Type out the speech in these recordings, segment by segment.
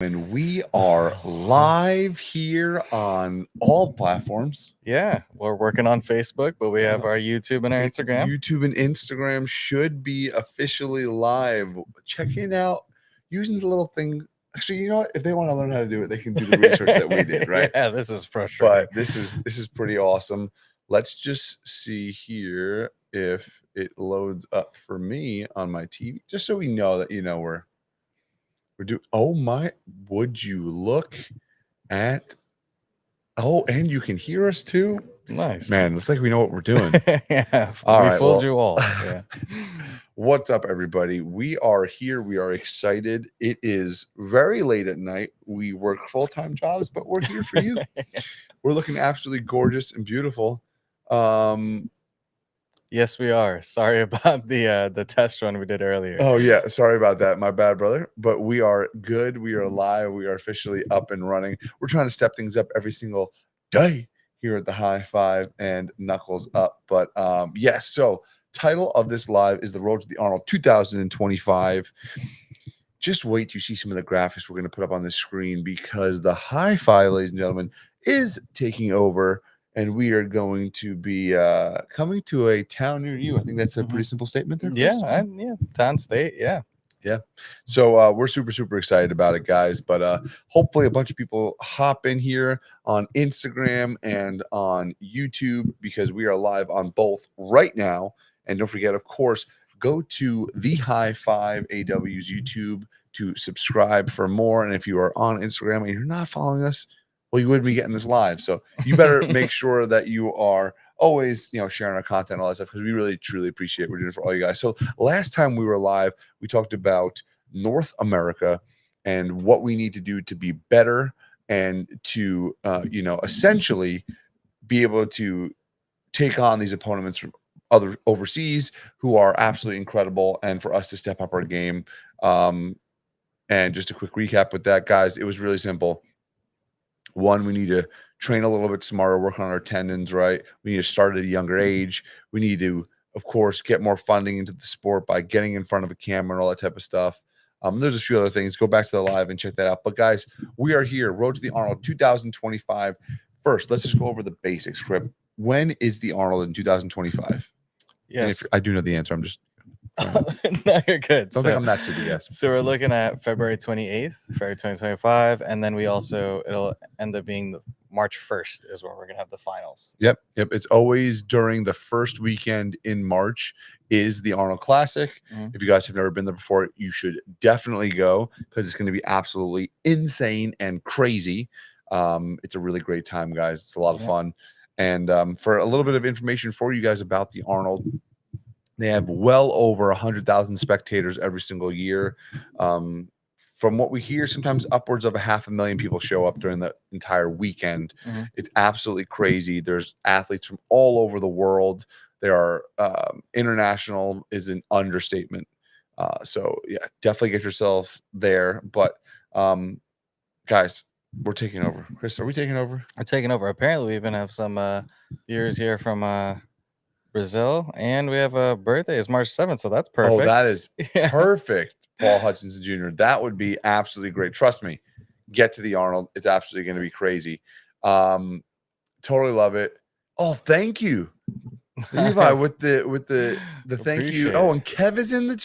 And we are live here on all platforms. Yeah, we're working on Facebook, but we have our YouTube and our Instagram. YouTube and Instagram should be officially live. Check it out using the little thing. Actually, you know what? If they want to learn how to do it, they can do the research that we did, right? Yeah, this is frustrating. But this is pretty awesome. Let's just see here if it loads up for me on my TV, just so we know that we're doing. Oh my! Would you look at? Oh, and you can hear us too. Nice, Man, it's like we know what we're doing. Yeah, All we right, fooled well, you all. Yeah. What's up, everybody? We are here. We are excited. It is very late at night. We work full-time jobs, but we're here for you. We're looking absolutely gorgeous and beautiful. Yes, we are. Sorry about the test run we did earlier. Oh yeah, sorry about that. My bad, brother. But we are good. We are live. We are officially up and running. We're trying to step things up every single day here at the High Five and Knuckles Up. But yes, so title of this live is The Road to the Arnold 2025. Just wait to see some of the graphics we're going to put up on the screen, because the High Five, ladies and gentlemen, is taking over. And we are going to be coming to a town near you. I think that's a pretty simple statement there. Yeah, yeah, town, state, yeah. Yeah. So we're super excited about it, guys. But hopefully a bunch of people hop in here on Instagram and on YouTube, because we are live on both right now. And don't forget, of course, go to the High Five AW's YouTube to subscribe for more. And if you are on Instagram and you're not following us, well, you wouldn't be getting this live. So you better make sure that you are always, sharing our content, all that stuff, because we really truly appreciate it. We're doing it for all you guys. So last time we were live, we talked about North America and what we need to do to be better and to, essentially be able to take on these opponents from other overseas who are absolutely incredible, and for us to step up our game. And just a quick recap with that, guys, it was really simple. One, we need to train a little bit smarter, work on our tendons, right? We need to start at a younger age. We need to, of course, get more funding into the sport by getting in front of a camera and all that type of stuff. There's a few other things. Go back to the live and check that out. But guys, we are here. Road to the Arnold 2025. First, let's just go over the basics. Crip, when is the Arnold in 2025? Yes. I do know the answer. I'm just no, you're good. Don't think I'm that stupid, guys. So we're looking at February 28th, February 2025, and then it'll end up being March 1st is where we're gonna have the finals. Yep. It's always during the first weekend in March is the Arnold Classic. If you guys have never been there before, you should definitely go, because it's going to be absolutely insane and crazy. It's a really great time, guys. It's a lot of fun. And for a little bit of information for you guys about the Arnold, they have well over 100,000 spectators every single year. From what we hear, sometimes upwards of 500,000 people show up during the entire weekend. It's absolutely crazy. There's athletes from all over the world. There are international is an understatement. So yeah, definitely get yourself there. But guys, we're taking over. Chris, are we taking over? We're taking over. Apparently, we even have some viewers here from Brazil, and we have a birthday. It's March 7th, so that's perfect. Oh, that is perfect. Paul Hutchinson Jr. That would be absolutely great. Trust me. Get to the Arnold. It's absolutely going to be crazy. Totally love it. Oh, thank you, Levi, with the thank you. Oh, and Kev is in the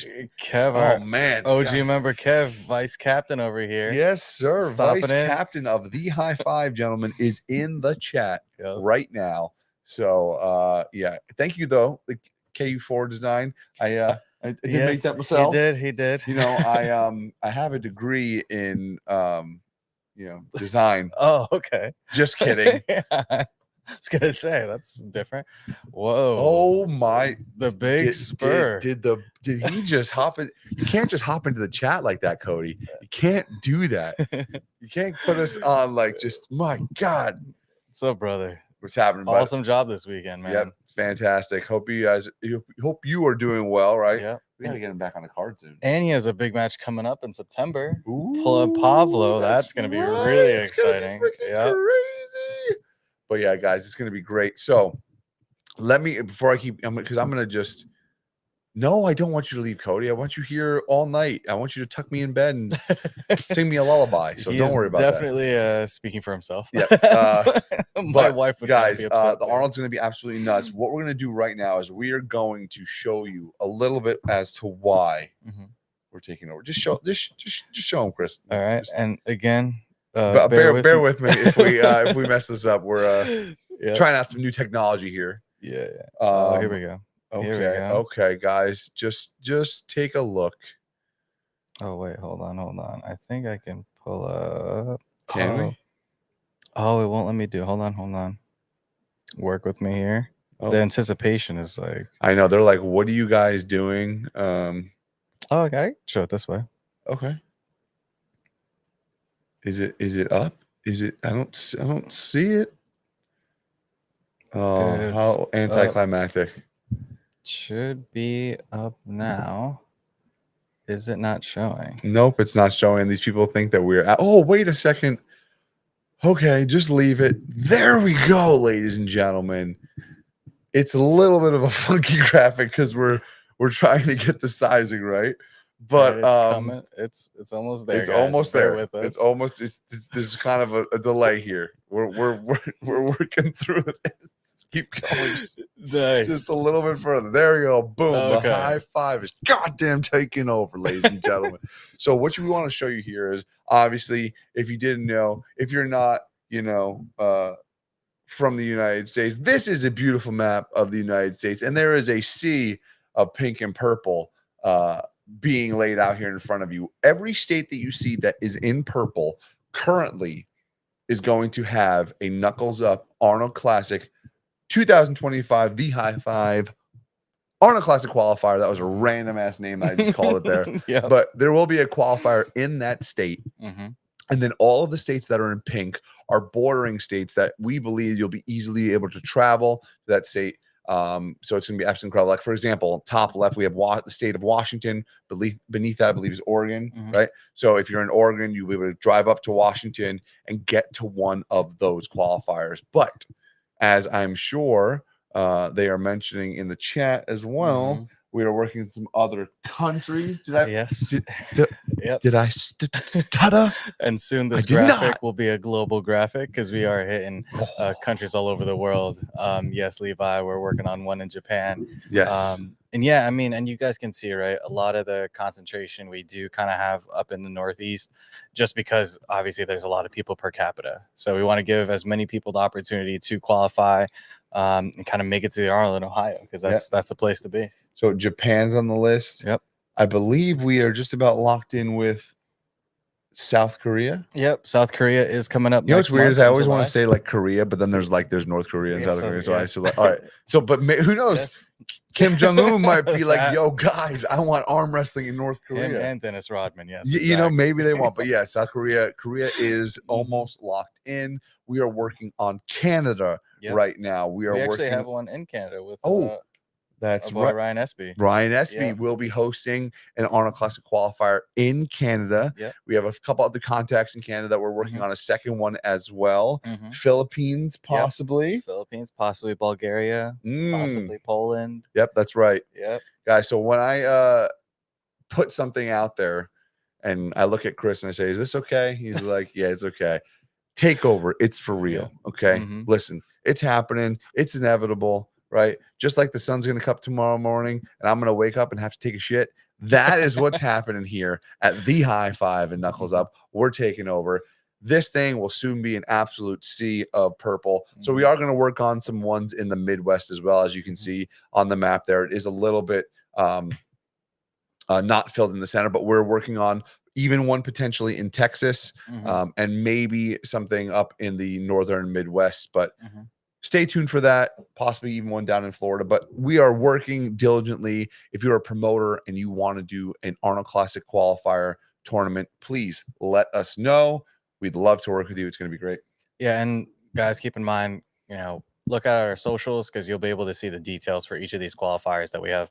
Kev. Oh man. Oh, do you remember Kev, vice captain over here? Yes, sir. Vice captain of the High Five, gentlemen, is in the chat right now. So yeah, thank you though. The KU4 design. I did make that myself. He did. I have a degree in design. Oh, okay. Just kidding. I was gonna say that's different. Whoa. Oh my, the big spur. Did he just hop in? You can't just hop into the chat like that, Cody. You can't do that. You can't put us on like just, my God. What's up, brother? What's happening? Awesome job this weekend, man. Yep, fantastic. Hope you are doing well, right? Yeah. We gotta get him back on the card soon. And he has a big match coming up in September. Ooh, Pavlo. That's gonna be really exciting. Yeah, crazy. But yeah, guys, it's gonna be great. So let me, before I keep, because I'm gonna just No, I don't want you to leave, Cody. I want you here all night. I want you to tuck me in bed and sing me a lullaby. So He don't is worry about that. definitely speaking for himself. Yeah. My But wife would kinda guys, be upset the there. Arnold's going to be absolutely nuts. What we're going to do right now is we are going to show you a little bit as to why Mhm. we're taking over. Just show him, Chris. All right, Just- and again, but bear with me if we mess this up. We're yeah, trying out some new technology here. yeah. Oh, here we go. Here we Okay, go. okay, guys, just take a look. Oh wait, hold on. I think I can pull up. Can we? Oh, it won't let me do. Hold on. Work with me here. Oh. The anticipation is like. I know they're like, "What are you guys doing?" Oh, okay. Show it this way. Okay. Is it up? Is it? I don't see it. Oh, It's how anticlimactic. Should be up now. Is it not showing? Nope, it's not showing. These people think that we're oh, wait a second. Okay, just leave it. There we go, ladies and gentlemen. It's a little bit of a funky graphic because we're trying to get the sizing right. But it's coming. It's almost there. It's guys. almost Bear there. with us. It's almost there's kind of a delay here. We're working through this. Keep going. Nice. Just a little bit further. There we go. Boom. Okay. The high five is goddamn taking over, ladies and gentlemen. So what we want to show you here is obviously, if you didn't know, if you're not, from the United States, this is a beautiful map of the United States, and there is a sea of pink and purple being laid out here in front of you. Every state that you see that is in purple currently is going to have a Knuckles Up Arnold Classic 2025 The High Five Arnold Classic qualifier. That was a random ass name I just called it there. Yeah. But there will be a qualifier in that state. Mm-hmm. And then all of the states that are in pink are bordering states that we believe you'll be easily able to travel to that state. So it's going to be absolutely incredible. Like, for example, top left, we have the state of Washington. Beneath that, I believe, is Oregon, right? So if you're in Oregon, you'll be able to drive up to Washington and get to one of those qualifiers. But as I'm sure they are mentioning in the chat as well, we are working in some other countries. Did I? Yes. Yep. Did I stutter? And soon this graphic will be a global graphic because we are hitting countries all over the world. Yes, Levi, we're working on one in Japan. Yes. And yeah, I mean, and you guys can see, right, a lot of the concentration we do kind of have up in the Northeast, just because obviously there's a lot of people per capita. So we want to give as many people the opportunity to qualify and kind of make it to the Arnold in Ohio, because that's the place to be. So Japan's on the list. Yep. I believe we are just about locked in with South Korea. Yep. South Korea is coming up. You know what's weird is I always want to say like Korea, but then there's North Korea and South Korea. So I said like, all right. So, but who knows? Yes. Kim Jong-un might be like, yo, guys, I want arm wrestling in North Korea. And Dennis Rodman, yes. You know, maybe they want, but yeah, South Korea. Korea is almost locked in. We are working on Canada right now. We actually have one in Canada with that's right. Ryan Espy. Ryan Espy will be hosting an Arnold Classic qualifier in Canada. Yep. We have a couple other contacts in Canada that we're working on a second one as well. Philippines, possibly. Philippines, possibly Bulgaria, possibly Poland. Yep, that's right. Yep. Guys, so when I put something out there and I look at Chris and I say, is this okay? He's like, yeah, it's okay. Take over. It's for real. Okay. Listen, it's happening. It's inevitable. Right? Just like the sun's going to come tomorrow morning and I'm going to wake up and have to take a shit. That is what's happening here at the High Five and Knuckles Up. We're taking over. This thing will soon be an absolute sea of purple. So we are going to work on some ones in the Midwest as well. As you can see on the map there, it is a little bit not filled in the center, but we're working on even one potentially in Texas and maybe something up in the northern Midwest. But stay tuned for that, possibly even one down in Florida. But we are working diligently. If you're a promoter and you want to do an Arnold Classic qualifier tournament, please let us know. We'd love to work with you. It's going to be great. Yeah, and guys, keep in mind, look at our socials because you'll be able to see the details for each of these qualifiers that we have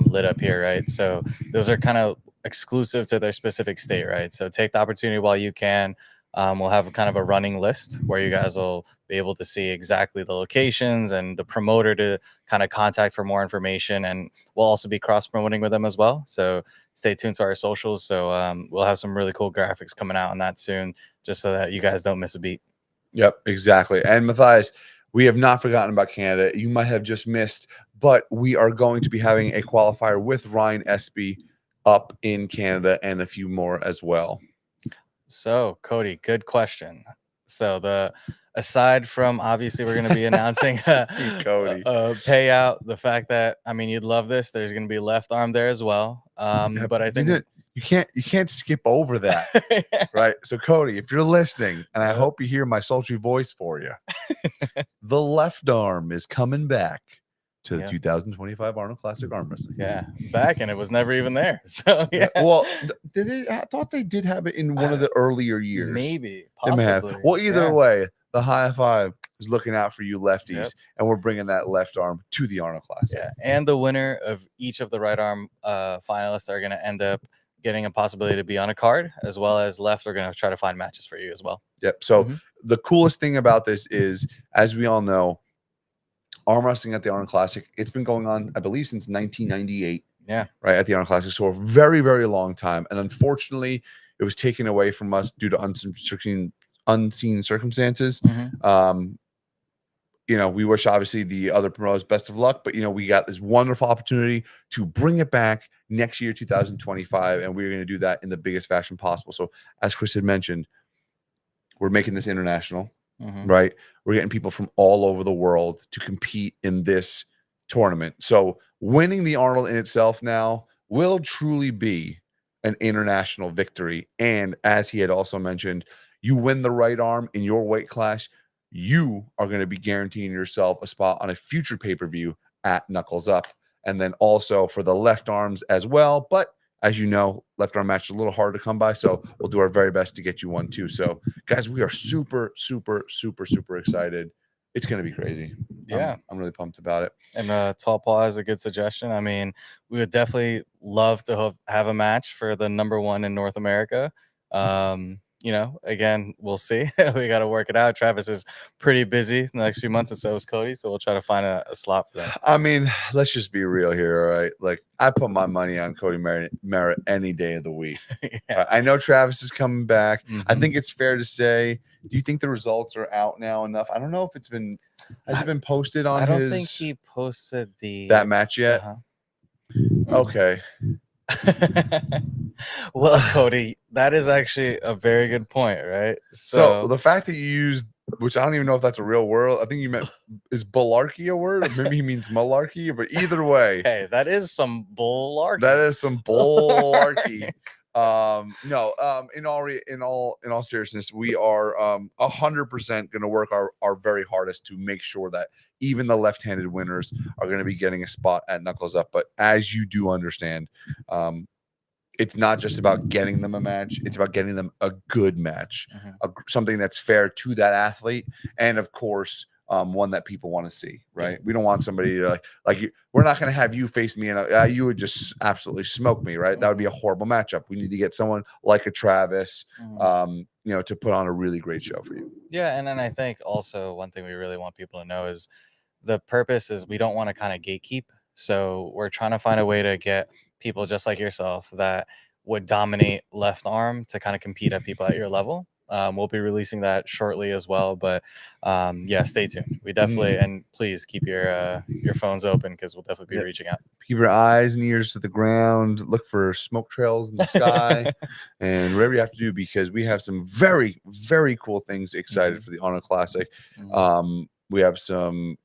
lit up here, right? So those are kind of exclusive to their specific state, right? So take the opportunity while you can. We'll have kind of a running list where you guys will be able to see exactly the locations and the promoter to kind of contact for more information. And we'll also be cross promoting with them as well. So stay tuned to our socials. So we'll have some really cool graphics coming out on that soon, just so that you guys don't miss a beat. Yep, exactly. And Matthias, we have not forgotten about Canada. You might have just missed, but we are going to be having a qualifier with Ryan Espy up in Canada and a few more as well. So, Cody, good question. So the aside from obviously we're going to be announcing Cody. a payout, the fact that I mean you'd love this. There's going to be left arm there as well. Yep. But I think You can't skip over that. Right. So Cody, if you're listening, and I hope you hear my sultry voice for you, the left arm is coming back to the 2025 Arnold Classic Arm Wrestling. Yeah, back, and it was never even there. So yeah. Well, I thought they did have it in one of the earlier years. Maybe, They may have. possibly. Well, either Yeah. way, the high five is looking out for you lefties, Yep. and we're bringing that left arm to the Arnold Classic. Yeah, and the winner of each of the right arm finalists are going to end up getting a possibility to be on a card, as well as left. We're going to try to find matches for you as well. Yep. So the coolest thing about this is, as we all know, arm wrestling at the Arnold Classic, it's been going on, I believe, since 1998. Yeah. Right, at the Arnold Classic. So a very, very long time. And unfortunately, it was taken away from us due to unseen circumstances. You know, we wish obviously the other promoters best of luck, but you know, we got this wonderful opportunity to bring it back next year, 2025, and we're going to do that in the biggest fashion possible. So, as Chris had mentioned, we're making this international, right? We're getting people from all over the world to compete in this tournament. So, winning the Arnold in itself now will truly be an international victory. And as he had also mentioned, you win the right arm in your weight class, you are going to be guaranteeing yourself a spot on a future pay-per-view at Knuckles Up. And then also for the left arms as well. But as you know, left arm match is a little hard to come by. So we'll do our very best to get you one too. So guys, we are super, super, super, super excited. It's going to be crazy. Yeah. I'm really pumped about it. And Tall Paw is a good suggestion. I mean, we would definitely love to have a match for the #1 in North America. You know, again, we'll see. We got to work it out. Travis is pretty busy the next few months, and so is Cody. So we'll try to find a slot for that. I mean, let's just be real here, all right? Like, I put my money on Cody Merritt any day of the week. Yeah. I know Travis is coming back. I think it's fair to say. Do you think the results are out now enough? I don't know if it's been. Has it been posted on? I don't think he posted that match yet. Okay. Well, Cody, that is actually a very good point, right? So the fact that you used, which I don't even know if that's a real word. I think you meant, is bullarchy a word? Or maybe he means malarkey, but either way. Hey, that is some bullarchy. That is some bullarchy. No, in all seriousness, we are 100% going to work our very hardest to make sure that even the left-handed winners are going to be getting a spot at Knuckles Up. But as you do understand, it's not just about getting them a match. It's about getting them a good match, something that's fair to that athlete. And of course, one that people want to see, right? We don't want somebody to we're not going to have you face me and you would just absolutely smoke me, right? That would be a horrible matchup. We need to get someone like a Travis, you know, to put on a really great show for you. Yeah. And then I think also one thing we really want people to know is the purpose is we don't want to kind of gatekeep. So we're trying to find a way to get people just like yourself that would dominate left arm to kind of compete at people at your level. We'll be releasing that shortly as well, but yeah, stay tuned. We definitely and please keep your phones open because we'll definitely be reaching out. Keep your eyes and ears to the ground. Look for smoke trails in the sky, and whatever you have to do because we have some very, very cool things excited for the Arnold Classic. We have some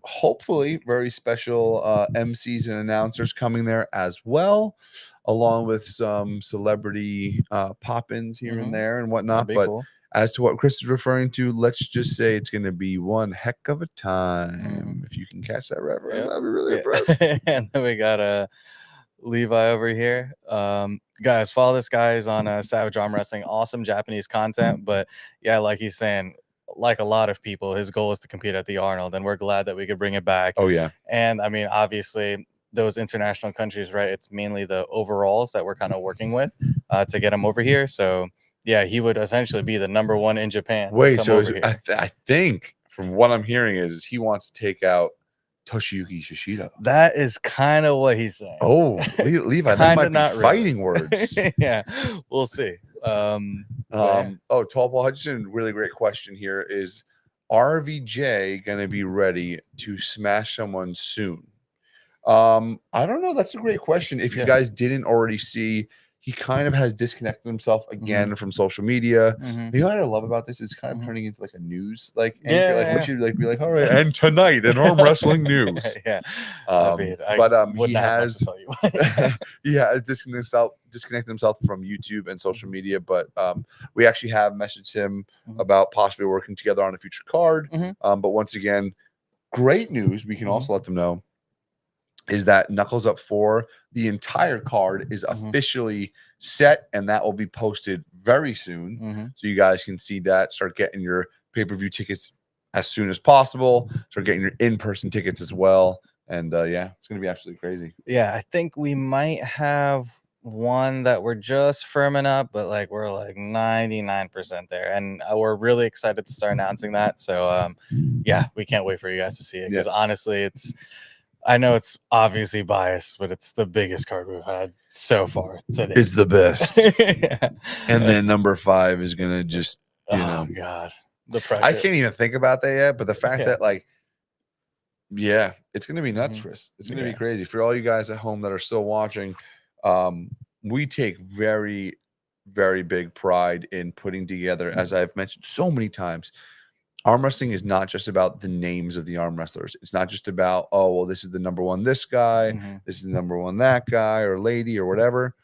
hopefully very special MCs and announcers coming there as well, along with some celebrity pop-ins here and there and whatnot. But cool. As to what Chris is referring to, let's just say it's going to be one heck of a time. If you can catch that reference, I'd be really impressed. And then we got Levi over here. Guys, follow this guy. He's on Savage Arm Wrestling. Awesome Japanese content. But yeah, like he's saying, like a lot of people, his goal is to compete at the Arnold, and we're glad that we could bring it back. Oh yeah. And I mean, obviously those international countries, right? It's mainly the overalls that we're kind of working with to get them over here. So Yeah, he would essentially be the #1 in Japan to Wait, come so over here. I think from what I'm hearing is he wants to take out Toshiyuki Shishido. That is kind of what he's saying. Oh, Levi, that Kinda might be not really. fighting words. Yeah, we'll see. But Oh, Tall Paul Hutchinson, really great question here. Is RVJ going to be ready to smash someone soon? I don't know. That's a great question. If you Yeah. guys didn't already see, he kind of has disconnected himself again from social media. Mhm. You know what I love about this? It's kind of Mhm. turning into like a news anchor. Like we Yeah. should be like, all right, and tonight in arm wrestling news. Yeah. I mean, I He wouldn't have much to has tell you. he has disconnected himself from YouTube and social media. But we actually have messaged him Mhm. about possibly working together on a future card. Mhm. But once again, great news. We can Mhm. also let them know is that Knuckles Up 4, the entire card is Mhm. officially set, and that will be posted very soon. Mhm. So you guys can see that. Start getting your pay-per-view tickets as soon as possible. Start getting your in-person tickets as well. And yeah, it's going to be absolutely crazy. Yeah, I think we might have one that we're just firming up, but like we're like 99% there, and we're really excited to start announcing that. So yeah, we can't wait for you guys to see it because honestly, I know it's obviously biased, but it's the biggest card we've had so far today. It's the best. Yeah. And then number 5 is going to just, oh god, the pressure. I can't even think about that yet, but the fact Yeah. that like, yeah, it's going to be nuts, Mhm. Chris. It's going to Yeah. be crazy. For all you guys at home that are still watching, we take very, very big pride in putting together, as I've mentioned so many times, arm wrestling is not just about the names of the arm wrestlers. It's not just about, oh, well, this is the number 1 this guy, Mhm. this is the number 1 that guy or lady or whatever.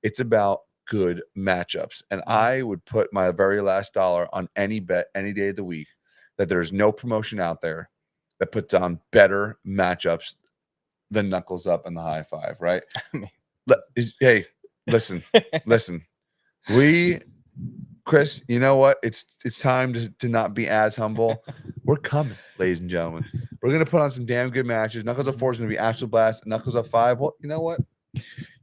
It's about good matchups. And I would put my very last dollar on any bet any day of the week that there's no promotion out there that puts on better matchups than Knuckles Up and the High Five, right? I mean- Hey, listen. Chris, you know what? It's time to not be as humble. We're coming, ladies and gentlemen. We're gonna put on some damn good matches. Knuckles Up 4 is gonna be absolute blast. Knuckles Up 5, well, you know what?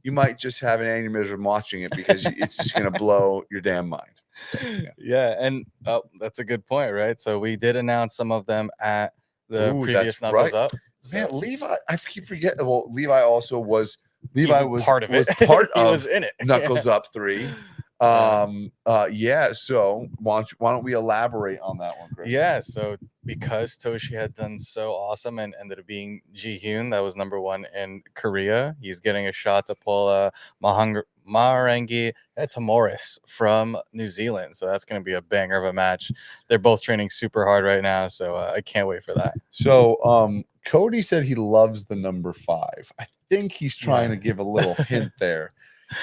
You might just have an aneurysm watching it because it's just gonna blow your damn mind. So, yeah, and that's a good point, right? So we did announce some of them at the Ooh, previous that's Knuckles right. Up. Man, So Levi, I keep forgetting. Well, Levi also was part of it. part He of was in it. Knuckles Up 3. Yeah. So why don't we elaborate on that one, Chris? Yeah, so because Toshi had done so awesome and ended up being Ji-Hyun, that was number 1 in Korea, he's getting a shot to pull Marengi Tamoris from New Zealand. So that's going to be a banger of a match. They're both training super hard right now, so I can't wait for that. So Cody said he loves the number 5. I think he's trying to give a little hint there.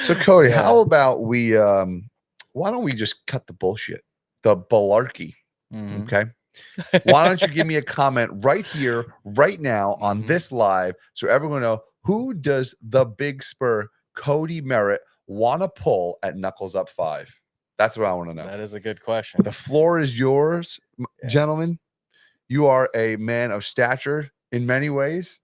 So Cody, how about we why don't we just cut the bullshit, the balarchy? Okay. Why don't you give me a comment right here, right now on this live so everyone know, who does the Big Spur Cody Merritt want to pull at Knuckles Up 5? That's what I want to know. That is a good question. The floor is yours, gentlemen. You are a man of stature in many ways,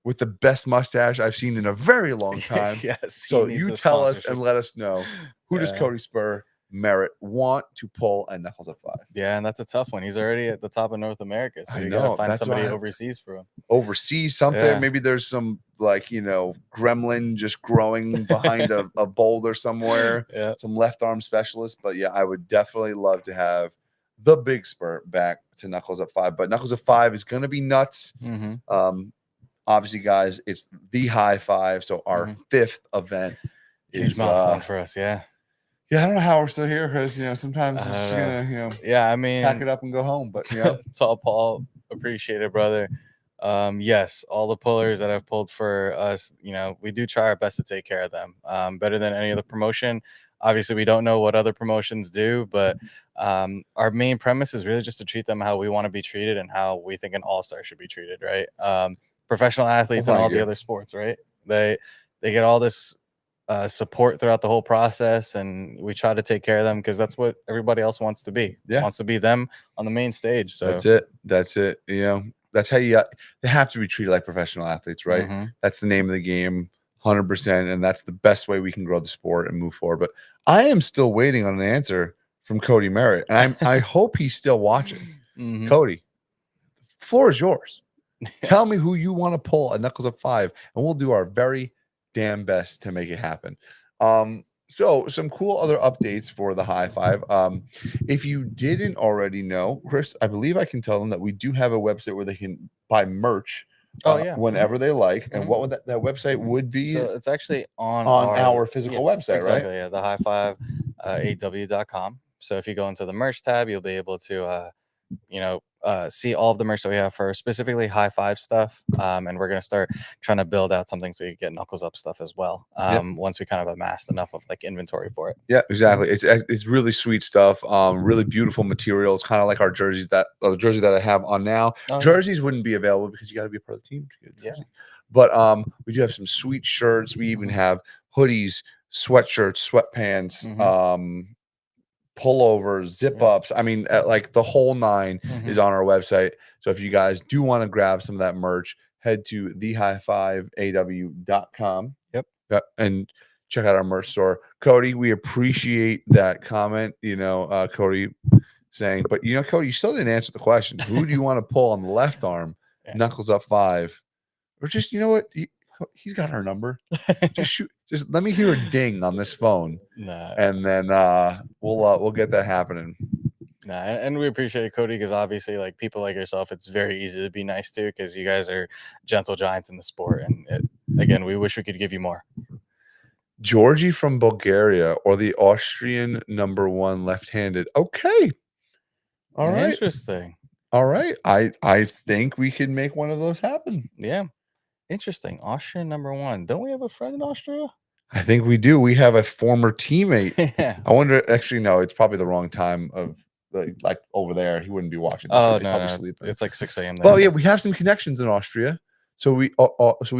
with the best mustache I've seen in a very long time. Yes. So you tell us and let us know, who does Cody Spur Merritt want to pull at Knuckles Up 5? Yeah, and that's a tough one. He's already at the top of North America, so I you know, gotta find that's somebody why overseas for him. Overseas something. Yeah. Maybe there's some gremlin just growing behind a boulder somewhere. Yeah. Some left arm specialist. But yeah, I would definitely love to have the Big Spur back to Knuckles Up 5. But Knuckles Up 5 is gonna be nuts. Obviously, guys, it's the High Five. So our 5th event huge milestone for us. Yeah. Yeah, I don't know how we're still here, Chris. Sometimes I'm just gonna, yeah, I mean, pack it up and go home. But Tall Paul, appreciate it, brother. Yes, all the pullers that I've pulled for us, we do try our best to take care of them. Better than any other promotion. Obviously, we don't know what other promotions do, but our main premise is really just to treat them how we want to be treated and how we think an all-star should be treated, right? Professional athletes and all the other sports, right? They get all this support throughout the whole process, and we try to take care of them because that's what everybody else wants to be. Wants to be them on the main stage. So that's it. That's how they have to be treated like professional athletes, right? That's the name of the game. 100%. And that's the best way we can grow the sport and move forward. But I am still waiting on an answer from Cody Merritt. And I hope he's still watching. Mhm. Cody, floor is yours. Tell me who you want to pull at Knuckles Up 5, and we'll do our very damn best to make it happen. So some cool other updates for the high five. If you didn't already know, Chris, I believe I can tell them that we do have a website where they can buy merch Oh yeah. whenever they like. And Mhm. what would that website would be So it's actually on our physical website, exactly, right? yeah, the high five aw.com. So if you go into the merch tab, you'll be able to see all of the merch that we have for specifically high five stuff. And we're gonna start trying to build out something so you get knuckles up stuff as well. Yep. Once we kind of amassed enough of like inventory for it. Yeah, exactly. It's really sweet stuff. Really beautiful materials, kind of like our jerseys the jersey that I have on now. Oh, yeah. Jerseys wouldn't be available because you got to be a part of the team to get a jersey. But we do have some sweet shirts. We even have hoodies, sweatshirts, sweatpants, pullovers, zip ups. I mean, like the whole nine is on our website. So if you guys do want to grab some of that merch, head to thehigh5aw.com. Yep. And check out our merch store. Cody, we appreciate that comment. Cody saying, but Cody, you still didn't answer the question. Who do you want to pull on the left arm? Knuckles Up 5. Or just, you know what? He's got our number. Just shoot. Just let me hear a ding on this phone. And then we'll get that happening. Nah, and we appreciate it, Cody, because obviously, like people like yourself, it's very easy to be nice to because you guys are gentle giants in the sport. And again, we wish we could give you more. Georgie from Bulgaria or the Austrian #1 left-handed. Okay. All right. Interesting. All right. I think we can make one of those happen. Yeah. Interesting. Austrian #1. Don't we have a friend in Austria? I think we do. We have a former teammate. Yeah. I wonder. Actually, no. It's probably the wrong time of like over there. He wouldn't be watching. This Oh He's no, probably no. sleeping. It's like 6 a.m. Well, yeah, we have some connections in Austria, so we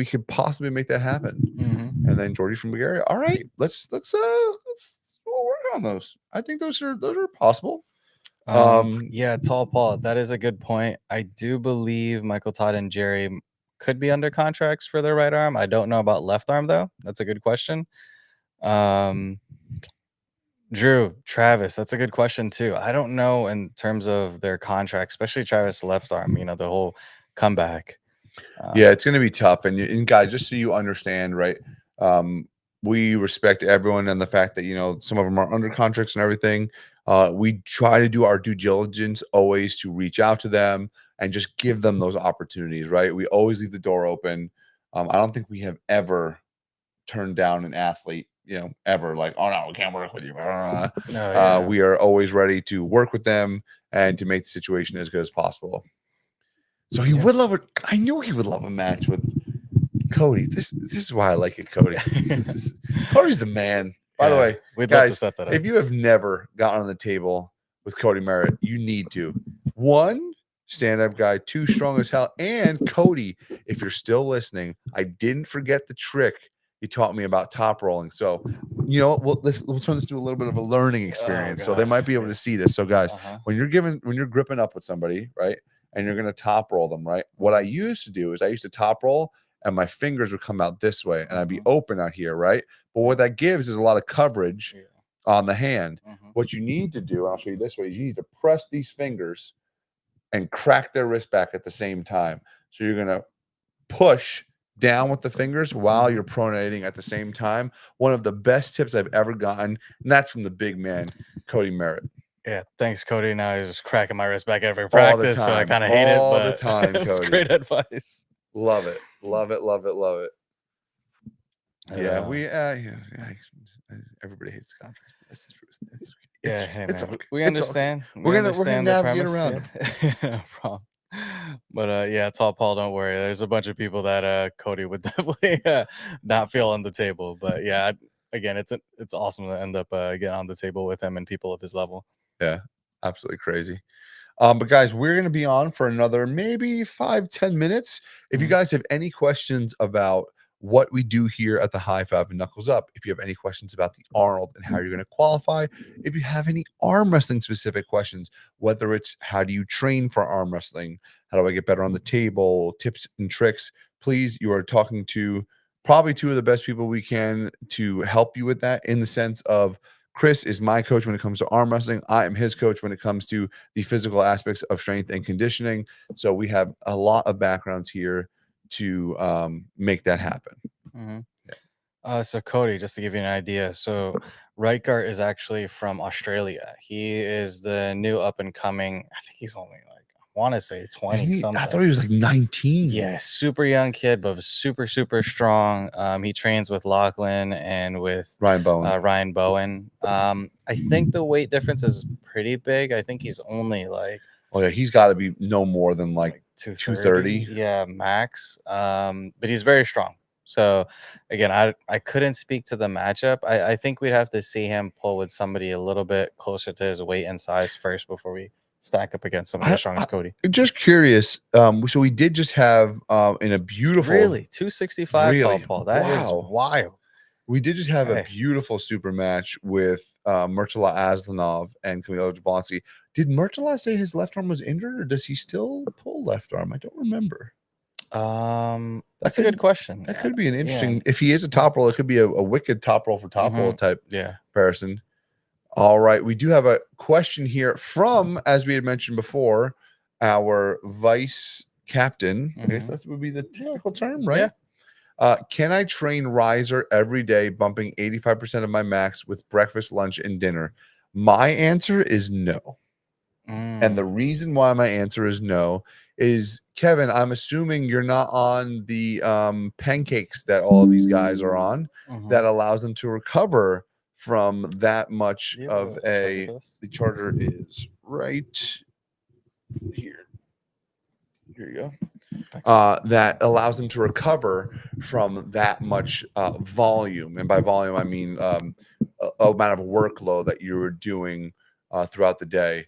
could possibly make that happen. And then Georgie from Bulgaria. All right, let's we'll work on those. I think those are possible. Yeah, Tall Paul. That is a good point. I do believe Michael Todd and Jerry could be under contracts for their right arm. I don't know about left arm though. That's a good question. Drew, Travis, that's a good question too. I don't know in terms of their contract, especially Travis left arm, the whole comeback. Yeah, it's going to be tough. And guys, just so you understand, right? We respect everyone and the fact that, some of them are under contracts and everything. We try to do our due diligence always to reach out to them and just give them those opportunities, right? We always leave the door open. I don't think we have ever turned down an athlete, ever like, oh no, we can't work with you. We are always ready to work with them and to make the situation as good as possible. So he would love it. I knew he would love a match with Cody. This is why I like it, Cody. Cody's the man. By the way, we'd guys, love to set that up. If you have never gotten on the table with Cody Merritt, you need to. 1, stand-up guy, 2, strong as hell. And Cody, if you're still listening, I didn't forget the trick he taught me about top rolling. So, we'll turn this to a little bit of a learning experience. So they might be able to see this. So guys, when you're gripping up with somebody, right? And you're going to top roll them, right? What I used to do is I used to top roll and my fingers would come out this way and I'd be open out here, right? But what that gives is a lot of coverage on the hand. What you need to do, and I'll show you this way, is you need to press these fingers and crack their wrist back at the same time. So you're going to push down with the fingers while you're pronating at the same time. One of the best tips I've ever gotten, and that's from the big man, Cody Merritt. Yeah, thanks, Cody. Now he's just cracking my wrist back every practice, so I kind of hate it. All But the time, it's Cody. great advice. Love it, love it, love it, love it. Yeah, everybody hates the contracts, but that's the truth. It's okay. We understand. We're gonna navigate around it. No problem. But yeah, Tall Paul, don't worry. There's a bunch of people that Cody would definitely not feel on the table. But yeah, again, it's awesome to end up getting on the table with him and people of his level. Yeah, absolutely crazy. But guys, we're going to be on for another maybe 5-10 minutes. If you guys have any questions about what we do here at the High Five and Knuckles Up, if you have any questions about the Arnold and how you're going to qualify, if you have any arm wrestling specific questions, whether it's how do you train for arm wrestling, how do I get better on the table, tips and tricks, please, you are talking to probably two of the best people we can to help you with that, in the sense of Chris is my coach when it comes to arm wrestling. I am his coach when it comes to the physical aspects of strength and conditioning. So we have a lot of backgrounds here to make that happen. Hmm. So Cody, just to give you an idea, so Reichart is actually from Australia. He is the new up and coming. I think he's only like, I want to say Isn't 20 he? I something. thought he was like 19. Yeah, super young kid, but super, super strong. He trains with Lachlan and with Ryan Bowen. Ryan Bowen. I think the weight difference is pretty big. I think he's only like Oh yeah, he's got to be no more than like 230. Yeah, max. But he's very strong. So again, I couldn't speak to the matchup. I think we'd have to see him pull with somebody a little bit closer to his weight and size first before we stack up against somebody as strong as Cody. Just curious. So we did just have in a beautiful, Really 265 tall really, Paul. That is wow. wild. We did just have a Hey. beautiful super match with Murtala Aslanov and Camilo Jablonski. Did Murtala say his left arm was injured, or does he still pull left arm? I don't remember. That's a good question. That could be an interesting. Yeah. If he is a top roll, it could be a wicked top roll for top roll type person. All right, we do have a question here from, as we had mentioned before, our vice captain. I guess that would be the technical term, right? Yeah. Can I train riser every day, bumping 85% of my max with breakfast, lunch, and dinner? My answer is no. And the reason why my answer is no is, Kevin, I'm assuming you're not on the pancakes that all of these guys are on that allows them to recover from that much of a. The charger is right here. Here you go. That allows them to recover from that much volume, and by volume I mean amount of workload that you're doing throughout the day.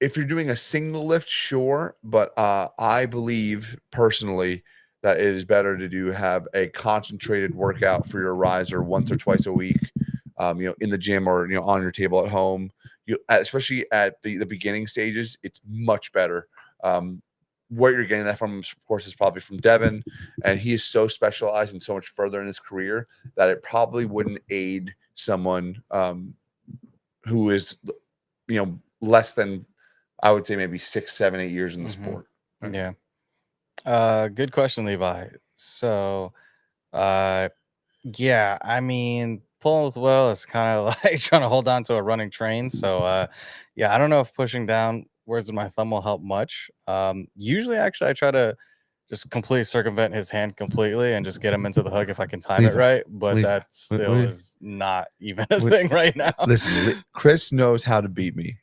If you're doing a single lift, sure, but I believe personally that it is better to have a concentrated workout for your riser once or twice a week, in the gym or on your table at home. Especially at the beginning stages, it's much better. Where you're getting that from, of course, is probably from Devin, and he is so specialized and so much further in his career that it probably wouldn't aid someone who is, less than, I would say, maybe 6, 7, 8 years in the sport. Right? Yeah. Good question, Levi. So, yeah, I mean, pulling with will is kind of like trying to hold on to a running train. So, yeah, I don't know if pushing downwards with my thumb will help much. Usually, actually, I try to just completely circumvent his hand completely and just get him into the hook if I can time it right. But that still is not even a thing right now. Listen, Chris knows how to beat me.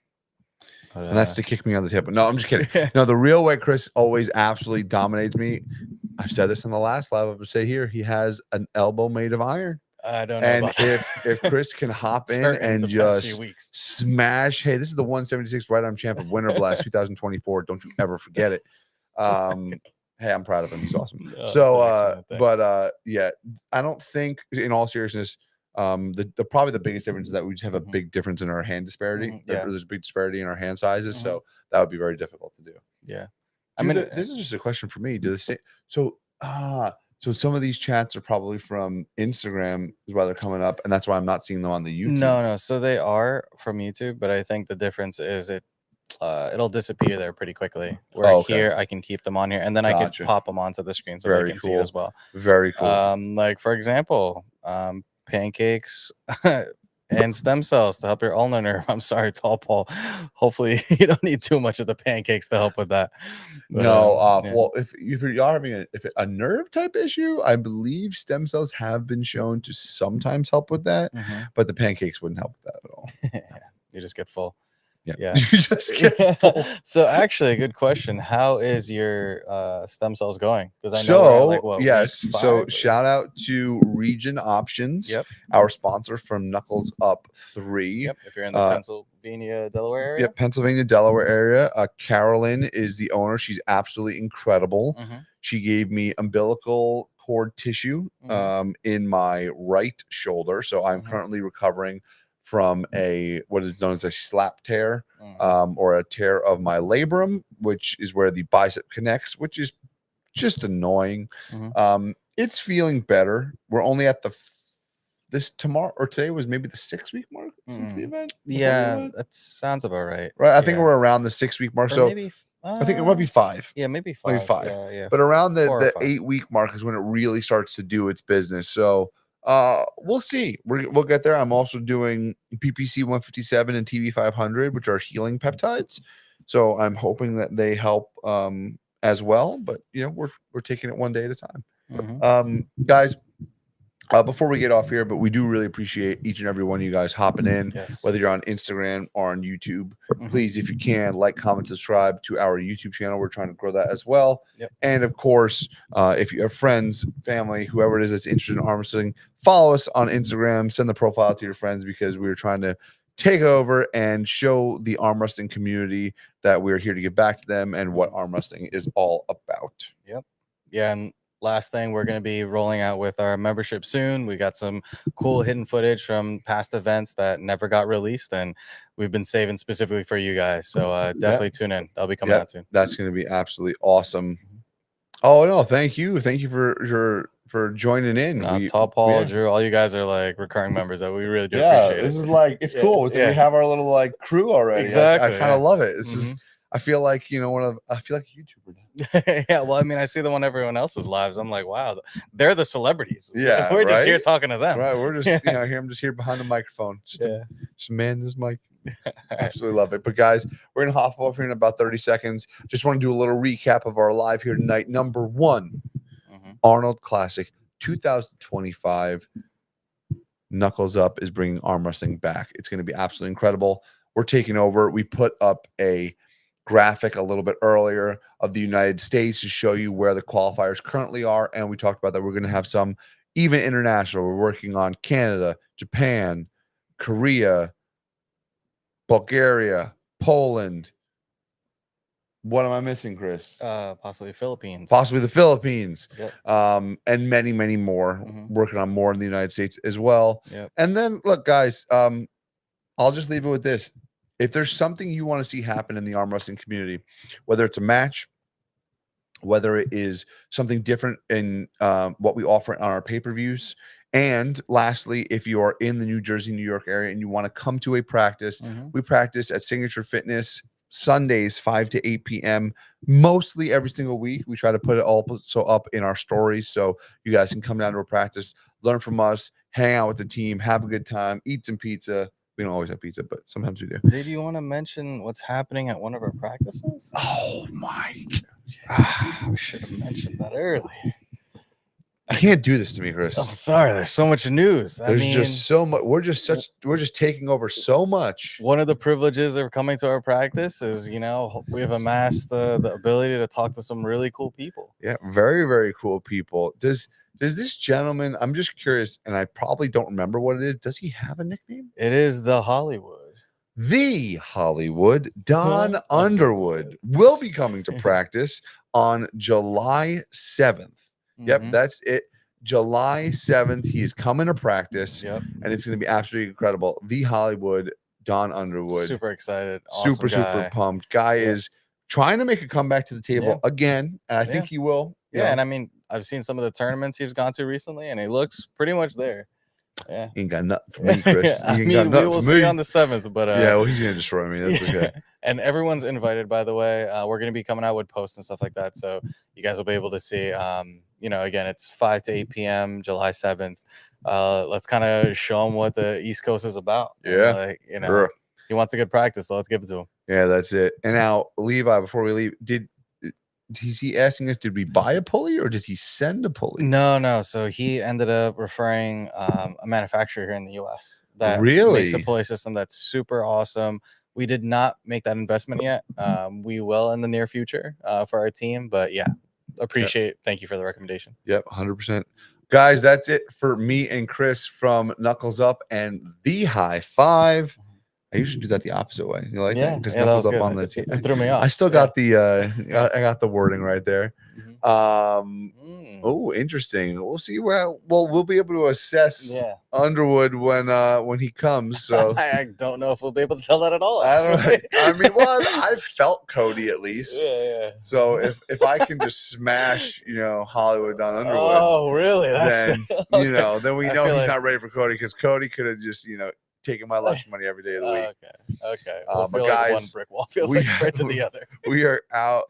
And that's to kick me on the table. No, I'm just kidding. No, the real way Chris always absolutely dominates me. I've said this in the last live. I would say here, he has an elbow made of iron. I don't know. And about that. if Chris can hop in and just smash, hey, this is the 176 right arm champ of Winter Blast 2024. Don't you ever forget it. Hey, I'm proud of him. He's awesome. Yeah, I don't think, in all seriousness, the probably the biggest difference is that we just have a big difference in our hand disparity. There's a big disparity in our hand sizes, so that would be very difficult to do. Yeah, I mean, this is just a question for me. So some of these chats are probably from Instagram, is why they're coming up, and that's why I'm not seeing them on the YouTube. No. So they are from YouTube, but I think the difference is it'll disappear there pretty quickly. Where here I can keep them on here, and then I can pop them onto the screen so they can see it as well. Very cool. Like for example, pancakes and stem cells to help your ulnar nerve. I'm sorry, tall Paul. Hopefully you don't need too much of the pancakes to help with that. But, well, if you are having a nerve type issue, I believe stem cells have been shown to sometimes help with that, but the pancakes wouldn't help with that at all. You just get full. Yeah. You just get full. So actually, a good question. How is your stem cells going? Because I know yes. So shout out to Region Options, our sponsor from Knuckles Up 3. Yep. If you're in the Pennsylvania, Delaware area. Yep, Pennsylvania, Delaware area. Carolyn is the owner. She's absolutely incredible. She gave me umbilical cord tissue in my right shoulder. So I'm currently recovering from what is known as a slap tear, or a tear of my labrum, which is where the bicep connects, which is just annoying. It's feeling better. We're only at this tomorrow or today was maybe the 6-week mark since the event. before the Yeah, event. that sounds about right. Right. I think Yeah. we're around the 6-week mark. Or So maybe I think it might be 5. yeah, maybe Maybe 5. 5. Yeah. But around the 4 or 5. 8-week mark is when it really starts to do its business. So we'll see. We'll get there. I'm also doing PPC 157 and TV 500, which are healing peptides. So I'm hoping that they help as well. But we're taking it one day at a time. Guys, before we get off here, but we do really appreciate each and every one of you guys hopping in, Yes. whether you're on Instagram or on YouTube. Please, if you can, like, comment, subscribe to our YouTube channel. We're trying to grow that as well. Yep. And of course, if you have friends, family, whoever it is that's interested in arm wrestling, follow us on Instagram. Send the profile to your friends because we're trying to take over and show the arm wrestling community that we're here to give back to them and what arm wrestling is all about. Yep. Yeah, and last thing, we're going to be rolling out with our membership soon. We got some cool hidden footage from past events that never got released, and we've been saving specifically for you guys. So definitely tune in. That'll be coming out soon. That's going to be absolutely awesome. Oh no, thank you for joining in. Tall Paul, Drew, all you guys are like recurring members that we really do yeah, appreciate. This is like it's cool. It's like we have our little like crew already. Exactly. I kind of love it. This is. I feel like I feel like a YouTuber now. Yeah, well, I mean, I see them on everyone else's lives. I'm like, wow, they're the celebrities. Yeah, we're just here talking to them. Right, we're just here. I'm just here behind the microphone, just man this mic. Absolutely love it. But guys, we're gonna hop off here in about 30 seconds. Just want to do a little recap of our live here tonight. Number 1, Arnold Classic 2025. Knuckles Up is bringing arm wrestling back. It's going to be absolutely incredible. We're taking over. We put up a graphic a little bit earlier of the United States to show you where the qualifiers currently are, and we talked about that we're going to have some even international. We're working on Canada, Japan, Korea, Bulgaria, Poland. What am I missing, Chris? Possibly Philippines. Possibly the Philippines. Yep. And many, many more. Working on more in the United States as well. Yep. And then, look, guys, I'll just leave it with this. If there's something you want to see happen in the arm wrestling community, whether it's a match, whether it is something different in what we offer on our pay-per-views, and lastly, if you are in the New Jersey, New York area and you want to come to a practice, we practice at Signature Fitness Sundays, 5 to 8 p.m. mostly every single week. We try to put it also up in our stories so you guys can come down to a practice, learn from us, hang out with the team, have a good time, eat some pizza. We don't always have pizza, but sometimes we do. Did you want to mention what's happening at one of our practices? Oh my God. We should have mentioned that earlier. You can't do this to me, Chris. I'm sorry. There's so much news. There's just so much. We're just taking over so much. One of the privileges of coming to our practice is, we have amassed the ability to talk to some really cool people. Yeah, very, very cool people. Does this gentleman, I'm just curious, and I probably don't remember what it is. Does he have a nickname? It is the Hollywood. The Hollywood. Don Underwood will be coming to practice on July 7th. Yep, that's it. July 7th, he's coming to practice, and it's going to be absolutely incredible. The Hollywood, Don Underwood. Super excited. Awesome super pumped. Guy is trying to make a comeback to the table again, and I think he will. Yeah, and I mean, I've seen some of the tournaments he's gone to recently, and he looks pretty much there. Yeah. He ain't got nothing for me, Chris. I mean, we will see on the 7th, but yeah, well, he's going to destroy me. That's okay. And everyone's invited, by the way. We're going to be coming out with posts and stuff like that, so you guys will be able to see. Again, it's 5 to 8 p.m. July 7th. Let's kind of show him what the East Coast is about. Yeah, he wants a good practice, so let's give it to him. Yeah, that's it. And now, Levi, before we leave, is he asking us, did we buy a pulley or did he send a pulley? No. So he ended up referring a manufacturer here in the U.S. that really makes a pulley system that's super awesome. We did not make that investment yet. We will in the near future for our team. But yeah, appreciate. Thank you for the recommendation. Yep, 100%. Guys, that's it for me and Chris from Knuckles Up and The High Five. I usually do that the opposite way. You like that? Yeah, Because yeah, that was knuckles up good. on It, the. it threw me I off. still Yeah. got the I got the wording right there. Mhm. Mm. Oh, interesting. We'll see where. Well, we'll be able to assess Yeah. Underwood when he comes. So I don't know if we'll be able to tell that at all. I don't. actually. I mean, well, I've felt Cody at least. Yeah. So if I can just smash, Hollywood on Underwood, Oh, really? That's then okay. then we I know feel he's like- not ready for Cody, because Cody could have just taken my lunch money every day of the week. Okay. Well, I But feel like one guys, brick wall feels we like right to the other. we are out.